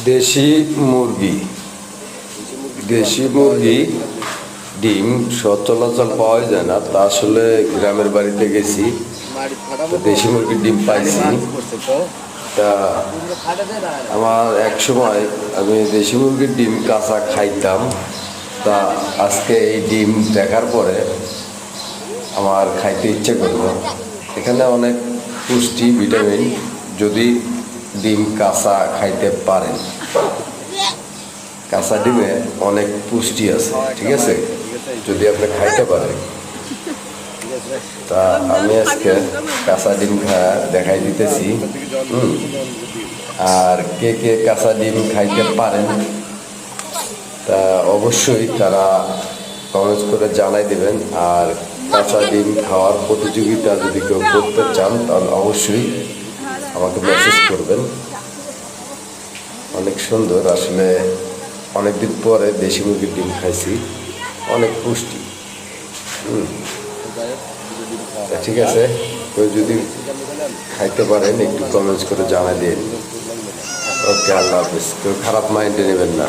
দেশি মুরগি ডিম সচরাচর পাওয়া যায় না, তা আসলে গ্রামের বাড়িতে গেছি, দেশি মুরগির ডিম পাইছি। তা আমার এক সময় আমি দেশি মুরগির ডিম কাঁচা খাইতাম, তা আজকে এই ডিম দেখার পরে আমার খাইতে ইচ্ছে করলো। এখানে অনেক পুষ্টি ভিটামিন, যদি ডিম কাঁচা খাইতে পারেন। কাঁচা ডিমে অনেক পুষ্টি আছে, ঠিক আছে, যদি আপনি খাইতে পারেন। তা আমি আজকে কাঁচা ডিম দেখাই দিতেছি। আর কে কে কাঁচা ডিম খাইতে পারেন তা অবশ্যই তারা কমেন্ট করে জানাই দেবেন। আর কাঁচা ডিম খাওয়ার প্রতিযোগিতা যদি কেউ করতে চান তাহলে অবশ্যই আমাকে মেসেজ করবেন। অনেক সুন্দর, আসলে অনেকদিন পরে দেশি মুরগির ডিম খাইছি, অনেক পুষ্টি। ঠিক আছে, কেউ যদি খাইতে পারেন একটু কমেন্টস করে জানাই দিন। ওকে, আল্লাহ হাফিজ। কেউ খারাপ মাইন্ডে নেবেন না।